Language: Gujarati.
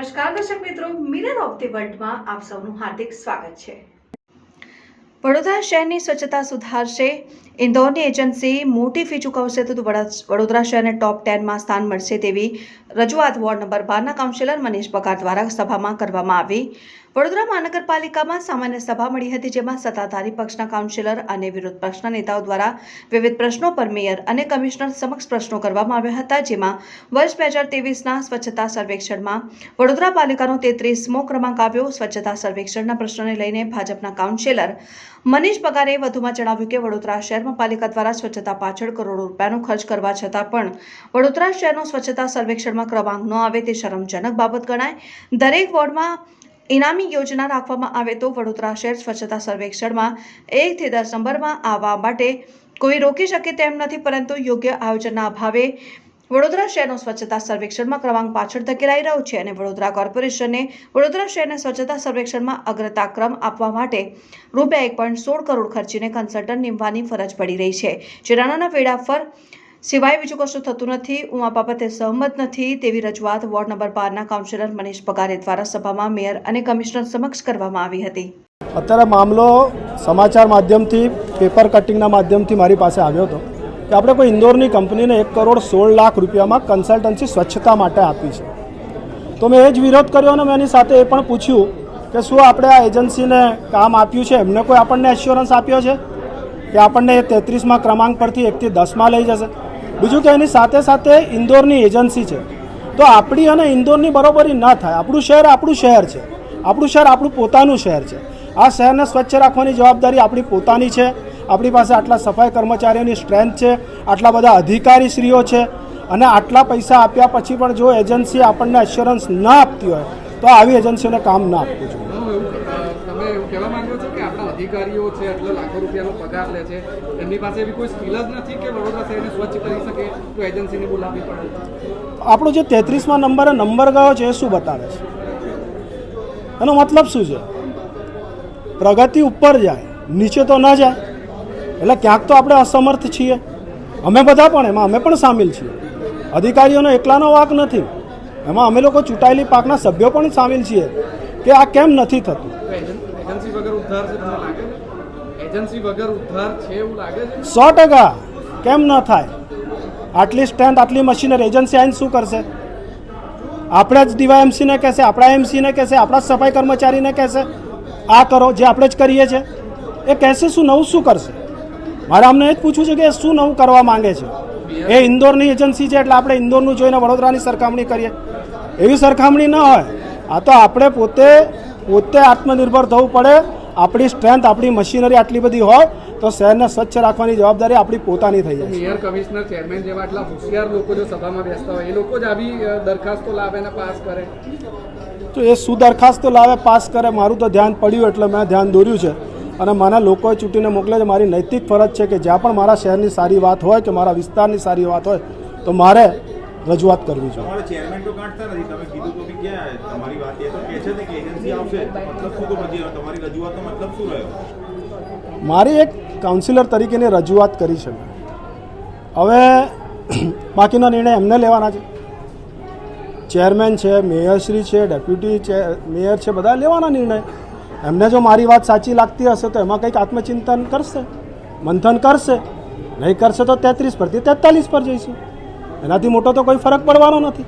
નમસ્કાર દર્શક મિત્રો, મિરર ઓફ ધી વર્લ્ડમાં આપ સૌનું હાર્દિક સ્વાગત છે। વડોદરા શહેરની સ્વચ્છતા સુધારશે, ઇન્દોરની એજન્સી મોટી ફી ચૂકવશે તો વડોદરા શહેરને ટોપ 10 માં સ્થાન મળશે તેવી રજૂઆત વોર્ડ નંબર 12 ના કાઉન્સિલર મનીષ પગાર દ્વારા સભામાં કરવામાં આવી। વડોદરા મહાનગરપાલિકામાં સામાન્ય સભા મળી હતી, જેમાં સત્તાધારી પક્ષના કાઉન્સિલર અને વિરોધ પક્ષના નેતાઓ દ્વારા વિવિધ પ્રશ્નો પર મેયર અને કમિશનર સમક્ષ પ્રશ્નો કરવામાં આવ્યા હતા, જેમાં વર્ષ 2023ના સ્વચ્છતા સર્વેક્ષણમાં વડોદરા પાલિકાનો 33મો ક્રમાંક આવ્યો। સ્વચ્છતા સર્વેક્ષણના પ્રશ્નને લઈને ભાજપના કાઉન્સિલર મનીષ પગારે વધુમાં જણાવ્યું કે વડોદરા શહેરમાં પાલિકા દ્વારા સ્વચ્છતા પાછળ કરોડો રૂપિયાનો ખર્ચ કરવા છતાં પણ વડોદરા શહેરનો સ્વચ્છતા સર્વેક્ષણમાં ક્રમાંક ન આવે તે શરમજનક બાબત ગણાય। દરેક વોર્ડમાં ઇનામી યોજના રાખવામાં આવે તો વડોદરા શહેર સ્વચ્છતા સર્વેક્ષણમાં 1 થી 10 નંબરમાં આવવા માટે કોઈ રોકી શકે તેમ નથી, પરંતુ યોગ્ય આયોજનના અભાવે વડોદરા શહેરનો સ્વચ્છતા સર્વેક્ષણમાં ક્રમાંક પાછળ ધકેલાઈ રહ્યો છે અને વડોદરા કોર્પોરેશને વડોદરા શહેરને સ્વચ્છતા સર્વેક્ષણમાં અગ્રતા ક્રમ આપવા માટે રૂપિયા 1.16 કરોડ ખર્ચીને કન્સલ્ટન્ટ નીમવાની ફરજ પડી રહી છે, જે નાના વેળાફર સિવાય બીજું કશું થતું નથી। હું આ બાબતે સહમત નથી તેવી રજૂઆત વોર્ડ નંબર 12 ના કાઉન્સિલર મનીષ પગારે દ્વારા સભામાં મેયર અને કમિશનર સમક્ષ કરવામાં આવી હતી। અત્યારે મામલો સમાચાર માધ્યમથી પેપર કટિંગના માધ્યમથી મારી પાસે આવ્યો હતો કે આપણે કોઈ ઇન્દોરની કંપનીને 1 કરોડ 16 લાખ રૂપિયામાં કન્સલ્ટન્સી સ્વચ્છતા માટે આપી છે, તો મેં એ જ વિરોધ કર્યો અને મેં એની સાથે એ પણ પૂછ્યું કે શું આપણે આ એજન્સીને કામ આપ્યું છે, એમને કોઈ આપણને એશ્યોરન્સ આપ્યો છે કે આપણને 33મા ક્રમાંક પરથી 1 થી 10માં લઈ જશે। બીજું કે એની સાથે સાથે ઇન્દોરની એજન્સી છે, તો આપણી અને ઇન્દોરની બરોબરી ન થાય। આપણું શહેર છે, આપણું શહેર આપણું પોતાનું શહેર છે। આ શહેરને સ્વચ્છ રાખવાની જવાબદારી આપણી પોતાની છે। આપણી પાસે આટલા સફાઈ કર્મચારીઓની સ્ટ્રેન્થ છે, આટલા બધા અધિકારીશ્રીઓ છે, અને આટલા પૈસા આપ્યા પછી પણ જો એજન્સી આપણને એશ્યોરન્સ ન આપતી હોય તો આવી એજન્સીઓને કામ ન આપવું જોઈએ। તમે એવું કહેવા માંગો છો કે આપણા અધિકારીઓ છે, એટલો લાખો રૂપિયાનો પગાર લે છે, એમની પાસે એવી કોઈ સ્કિલ જ નથી કે વડોદરા શહેરને સ્વચ્છ કરી શકે, તો એજન્સીને બોલાવવી પડે। આપણો જે 33મા નંબર ગયો છે એ શું બતાવે છે? એનો મતલબ શું છે? પ્રગતિ ઉપર જાય, નીચે તો ન જાય। એટલે ક્યાંક તો આપણે અસમર્થ છીએ, અમે બધા પણ એમાં અમે પણ સામેલ છીએ। અધિકારીઓનો એકલાનો વાંક નથી, એમાં અમે લોકો ચૂંટાયેલી પાકના સભ્યો પણ સામેલ છીએ કે આ કેમ નથી થતું। એજન્સી વગર ઉદ્ધાર છે, તમને લાગે છે? એજન્સી વગર ઉદ્ધાર છે એવું લાગે છે? 100% કેમ ન થાય? આટલી સ્ટ્રેન્થ, આટલી મશીનરી, એજન્સી આવીને શું કરશે? આપણે જ ડીવાયએમસીને કહેશે, આપણા એમસીને કહેશે, આપણા સફાઈ કર્મચારીને કહેશે આ કરો, જે આપણે જ કરીએ છીએ। એ કહેશે શું, નવું શું કરશે? મારે અમને એ જ પૂછવું છે કે શું નવું કરવા માંગે છે? એ ઇન્દોરની એજન્સી છે એટલે આપણે ઇન્દોરનું જોઈને વડોદરાની સરખામણી કરીએ, એવી સરખામણી ન હોય। આ તો આપણે પોતે આત્મનિર્ભર થવું પડે। આપણી સ્ટ્રેન્થ, આપણી મશીનરી આટલી બધી હોય તો શહેરને સ્વચ્છ રાખવાની જવાબદારી આપણી પોતાની થઈ જાય। મેયર, કમિશનર, ચેરમેન જેવા આટલા હોશિયાર લોકો જો સભામાં બેસતા હોય, એ લોકો જ આવી દરખાસ્તો લાવે અને પાસ કરે, તો એ શું દરખાસ્તો લાવે, પાસ કરે? મારું તો ધ્યાન પડ્યું એટલે મેં ધ્યાન દોર્યું છે, અને મને લોકોએ ચૂંટીને મોકલે છે। મારી નૈતિક ફરજ છે કે જ્યાં પણ મારા શહેરની સારી વાત હોય કે મારા વિસ્તારની સારી વાત હોય તો મારે રજૂઆત કરવી જોઈએ। તમારા ચેરમેન તો કાઢતા નથી, તમે કીધું તો કે ક્યાં તમારી વાત એ તો કહે છે ને કે એજન્સી આવશે, મતલબ શું? તો પછી તમારી રજૂઆતનો મતલબ શું રહ્યો? મારી એક કાઉન્સિલર તરીકેની રજૂઆત કરી છે, હવે બાકીનો નિર્ણય એમને લેવાના છે। ચેરમેન છે, મેયરશ્રી છે, ડેપ્યુટી મેયર છે, બધા લેવાના નિર્ણય। એમને જો મારી વાત સાચી લાગતી હશે તો એમાં કંઈક આત્મચિંતન કરશે, મંથન કરશે, નહીં કરશે તો 33 પરથી 43 પર જઈશું। એનાથી મોટો તો કોઈ ફરક પડવાનો નથી।